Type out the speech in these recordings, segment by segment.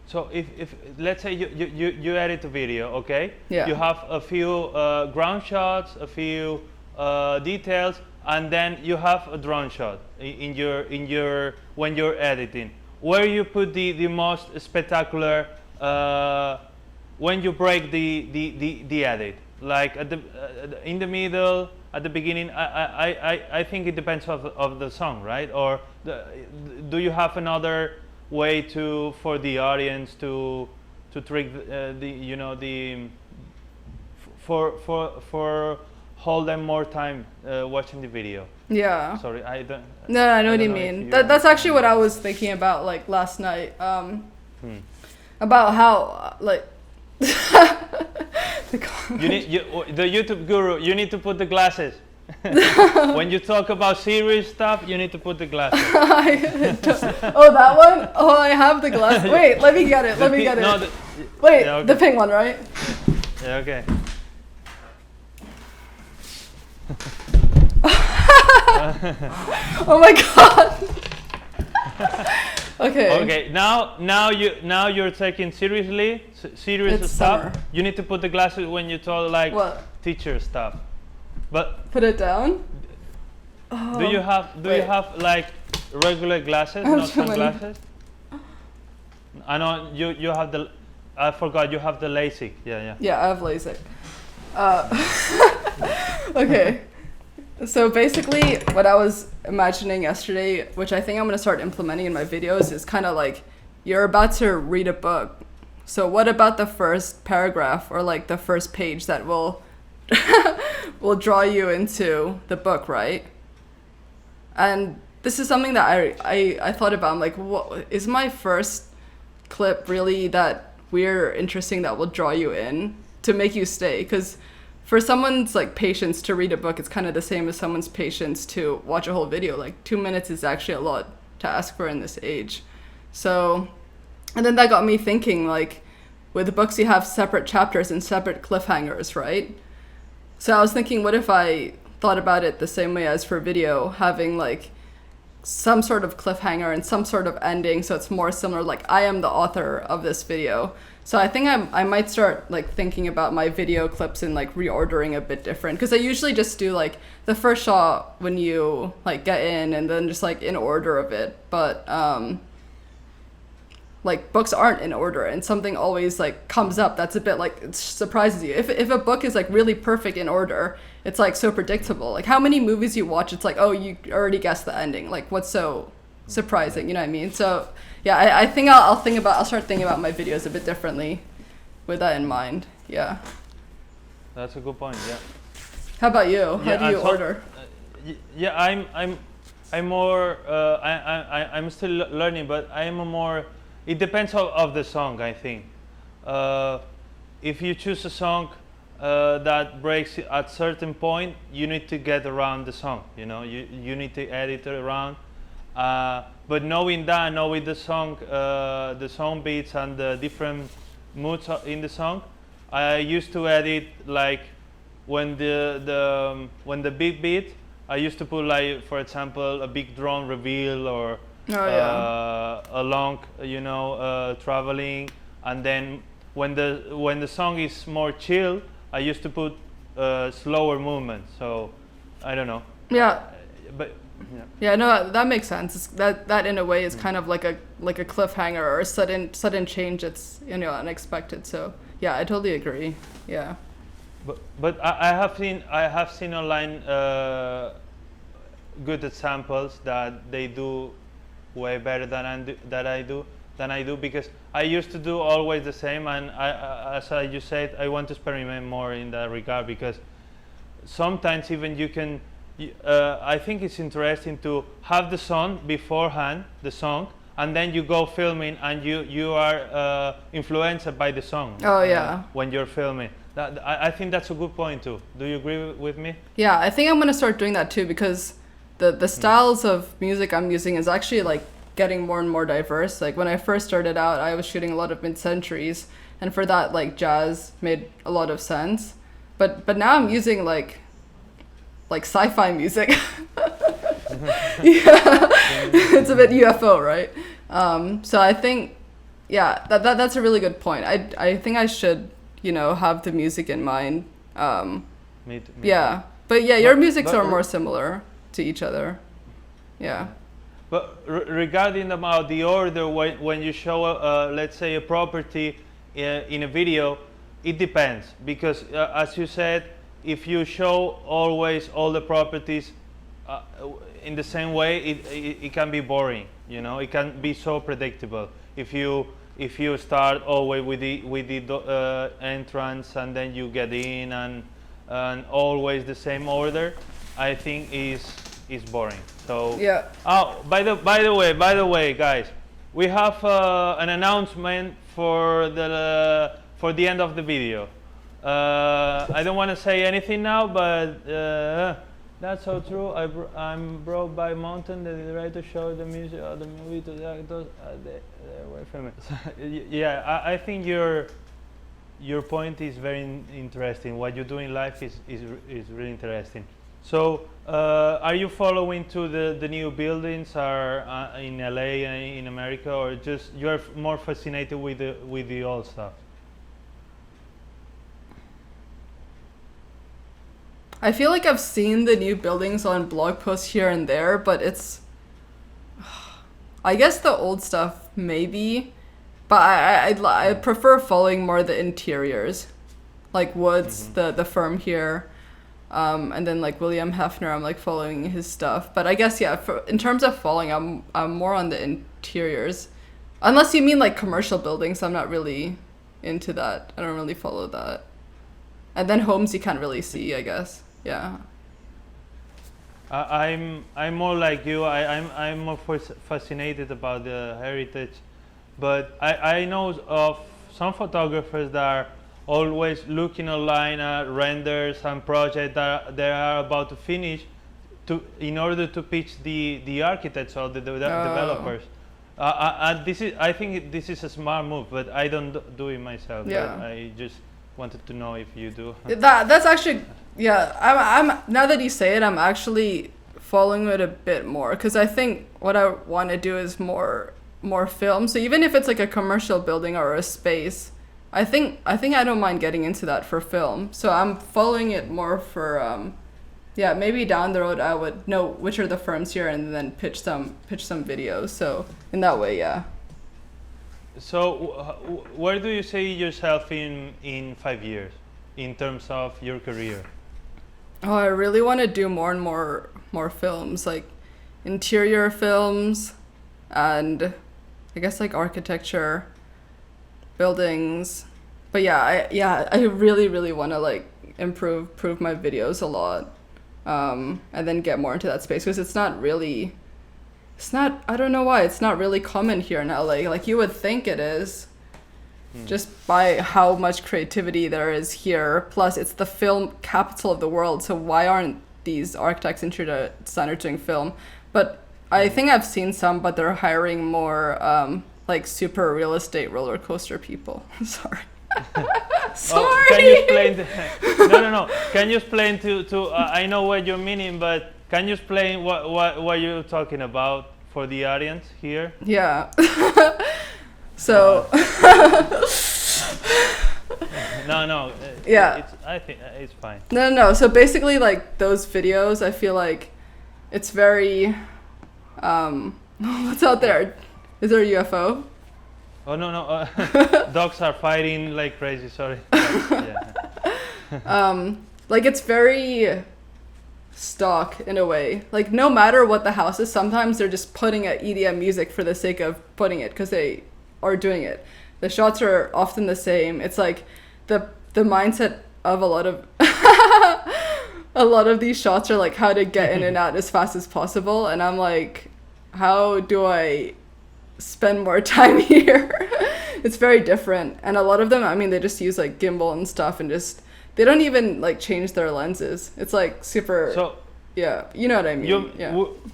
So if let's say you edit a video, okay? Yeah. You have a few ground shots, a few details, and then you have a drone shot in your when you're editing. Where you put the most spectacular when you break the edit, like at the in the middle, at the beginning. I think it depends of the song, right? Or do you have another way for the audience to trick for hold them more time watching the video? Yeah. Sorry, I don't. No, I know what you mean. That's actually what I was thinking about, like last night. About how like. You need the YouTube guru. You need to put the glasses. When you talk about serious stuff, you need to put the glasses. Oh, that one? Oh, I have the glasses. Wait, let me get it. Let me get it. No, wait, yeah, okay. The pink one, right? Yeah, okay. Oh my god. Okay. Okay. Now you're taking serious It's stuff. summer. You need to put the glasses when you talk like What? teacher stuff. But put it down. Oh, do you have like regular glasses, not sunglasses? I know you have the. I forgot you have the LASIK. Yeah. Yeah, I have LASIK. Okay. So basically, what I was imagining yesterday, which I think I'm gonna start implementing in my videos, is kind of like you're about to read a book. So what about the first paragraph or like the first page that will will draw you into the book, right? And this is something that I thought about. I'm like, what is my first clip really that weird or interesting that will draw you in to make you stay? Because for someone's like patience to read a book, it's kind of the same as someone's patience to watch a whole video. Like 2 minutes is actually a lot to ask for in this age. So, and then that got me thinking, like with books you have separate chapters and separate cliffhangers, right? So I was thinking, what if I thought about it the same way as for video, having like some sort of cliffhanger and some sort of ending, so it's more similar, like I am the author of this video. So I think I might start like thinking about my video clips and like reordering a bit different, because I usually just do like the first shot when you like get in and then just like in order of it. But like books aren't in order and something always like comes up that's a bit like it surprises you. If a book is like really perfect in order, it's like so predictable. Like how many movies you watch, it's like, oh, you already guessed the ending. Like what's so surprising, you know what I mean? So yeah, I think I'll start thinking about my videos a bit differently with that in mind. Yeah. That's a good point. Yeah. How about you? How do you order? Yeah, I'm more. I'm still learning, but I'm a more. It depends of the song, I think. If you choose a song that breaks at certain point, you need to get around the song. You know, you need to edit it around. But knowing the song beats and the different moods in the song, I used to edit like when the big beat, I used to put like, for example, a big drone reveal or a long, traveling, and then when the song is more chill, I used to put slower movement. So I don't know. Yeah. But yeah, no, that makes sense. That in a way is kind of like a cliffhanger or a sudden change that's unexpected. So yeah, I totally agree. Yeah. But I have seen online good examples that they do way better than I do, because I used to do always the same, and as you said, I want to experiment more in that regard, because sometimes even you can. I think it's interesting to have the song beforehand, the song, and then you go filming, and you are influenced by the song. Oh yeah. When you're filming, I think that's a good point too. Do you agree with me? Yeah, I think I'm gonna start doing that too, because the styles of music I'm using is actually like getting more and more diverse. Like when I first started out, I was shooting a lot of mid-centuries, and for that, like jazz made a lot of sense. But now I'm using like sci-fi music. Yeah, it's a bit UFO, right? So I think yeah, that's a really good point. I think I should, you know, have the music in mind. Me Yeah, too. but yeah, your musics But are more similar to each other. Yeah. But regarding about the order, when you show, let's say, a property in a video, it depends. Because as you said, if you show always all the properties in the same way, it can be boring. You know, it can be so predictable. If you start always with the entrance and then you get in and always the same order, I think is boring. So Yeah. oh, by the way, guys, we have an announcement for the end of the video. I don't want to say anything now, but that's so true. I'm brought by Mountain, the director, showed the music of the movie to the actors. They were filming. Yeah, I think your point is very interesting. What you do in life is really interesting. So, are you following to the new buildings are in LA and in America, or just you're more fascinated with the old stuff? I feel like I've seen the new buildings on blog posts here and there, but it's, I guess the old stuff maybe, but I prefer following more the interiors, like Woods, the firm here, and then like William Hefner, I'm like following his stuff. But I guess yeah, in terms of following, I'm more on the interiors, unless you mean like commercial buildings. I'm not really into that. I don't really follow that. And then homes you can't really see, I guess. Yeah. I'm more like you. I'm more fascinated about the heritage, but I know of some photographers that are always looking online at renders and projects that they are about to finish, in order to pitch the architects or the developers. I think this is a smart move, but I don't do it myself. Yeah. I just wanted to know if you do. That's actually, yeah. I'm now that you say it, I'm actually following it a bit more, because I think what I want to do is more film. So even if it's like a commercial building or a space, I think I don't mind getting into that for film. So I'm following it more for yeah, maybe down the road I would know which are the firms here and then pitch some videos. So in that way, yeah. So where do you see yourself in 5 years in terms of your career? Oh, I really want to do more and more films, like interior films, and I guess like architecture, buildings. But yeah, I really want to like improve my videos a lot, and then get more into that space, because it's not, I don't know why, it's not really common here in LA. Like you would think it is, just by how much creativity there is here. Plus it's the film capital of the world, so why aren't these architects, interior designers doing film? But I think I've seen some, but they're hiring more like super real estate roller coaster people. Sorry. Sorry. Can you explain? No. Can you explain to I know what you're meaning, but can you explain what you're talking about for the audience here? Yeah. So. No. Yeah. I think it's fine. No. So basically, like those videos, I feel like it's very. What's out there? Is there a UFO? Oh no. Dogs are fighting like crazy. Sorry. Yeah. Like it's very stock in a way. Like no matter what the house is, sometimes they're just putting a EDM music for the sake of putting it, because they are doing it. The shots are often the same. It's like the mindset of a lot of these shots are like how to get in and out as fast as possible, and I'm like, how do I spend more time here? It's very different. And a lot of them, I mean, they just use like gimbal and stuff, and just they don't even like change their lenses. It's like super. So yeah, you know what I mean.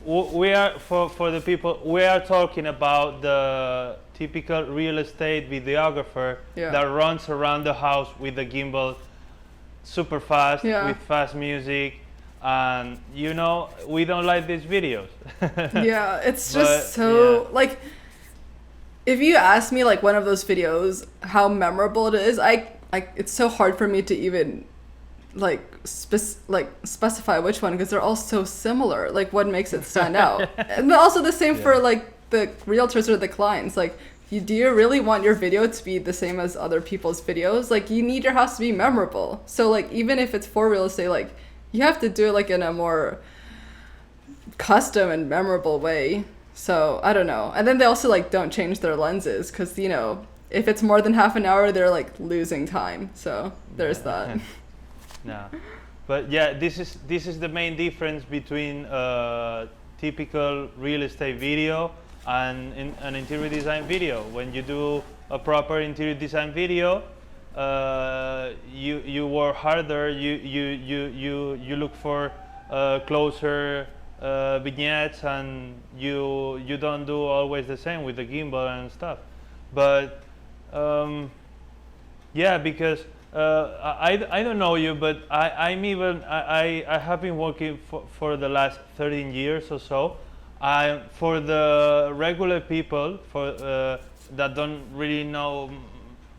We are for the people. We are talking about the typical real estate videographer that runs around the house with the gimbal, super fast, with fast music, and we don't like these videos. Yeah, it's just so like. if you ask me like one of those videos how memorable it is, it's so hard for me to even like specify which one, because they're all so similar. Like, what makes it stand out? And also the same for like the realtors or the clients. Like, do you really want your video to be the same as other people's videos? Like, you need your house to be memorable. So like, even if it's for real estate, like you have to do it like in a more custom and memorable way. So I don't know. And then they also like don't change their lenses, because you know, if it's more than half an hour, they're like losing time. So there's that. No, but yeah, this is the main difference between typical real estate video and an interior design video. When you do a proper interior design video, you work harder. You look for closer vignettes, and you don't do always the same with the gimbal and stuff. But yeah, because I don't know you, but I have been working for the last 13 years or so. For the regular people that don't really know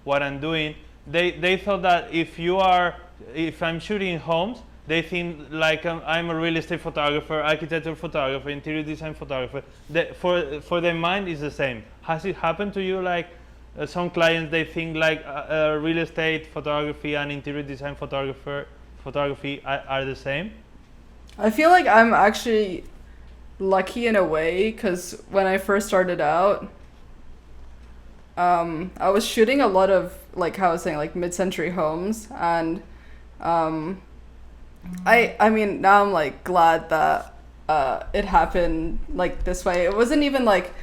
what I'm doing, they thought that if I'm shooting homes, they think like I'm a real estate photographer, architectural photographer, interior design photographer. For their mind is the same. Has it happened to you, like some clients, they think like real estate photography and interior design photography are the same? I feel like I'm actually lucky in a way, because when I first started out, I was shooting a lot of, like how I was saying, like mid-century homes, and I mean, now I'm like glad that it happened like this way. It wasn't even like,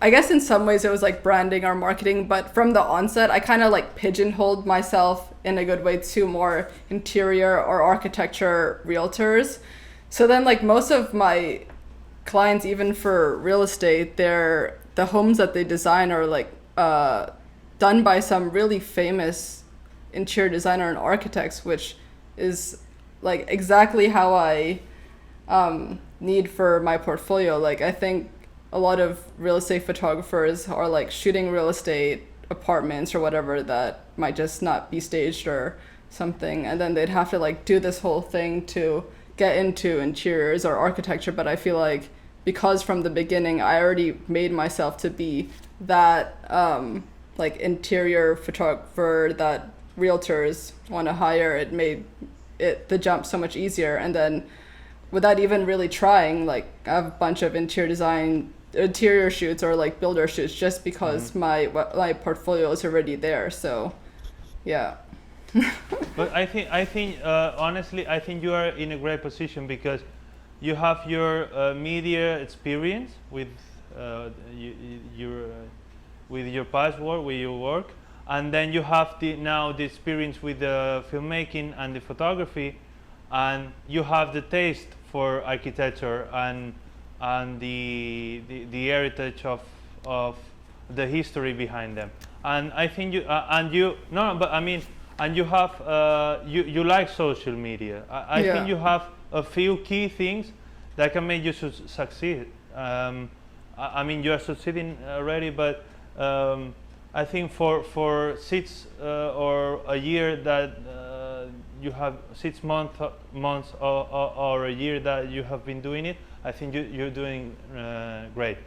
I guess in some ways it was like branding or marketing, but from the onset I kind of like pigeonholed myself in a good way to more interior or architecture realtors. So then like most of my clients, even for real estate, the homes that they design are like done by some really famous interior designer and architects, which is like exactly how I need for my portfolio. Like, I think a lot of real estate photographers are like shooting real estate apartments or whatever that might just not be staged or something, and then they'd have to like do this whole thing to get into interiors or architecture. But I feel like because from the beginning I already made myself to be that like interior photographer that realtors want to hire, it made the jump so much easier. And then without even really trying, like I have a bunch of interior shoots or like builder shoots just because my portfolio is already there. So yeah. But I think honestly, I think you are in a great position because you have your media experience with your past work, with your work, and then you have now the experience with the filmmaking and the photography, and you have the taste for architecture and the heritage of the history behind them. And I think you you have you like social media. I think you have a few key things that can make you succeed. I mean, you are succeeding already, but I think for 6 or a year that you have 6 months or a year that you have been doing it, I think you're doing great.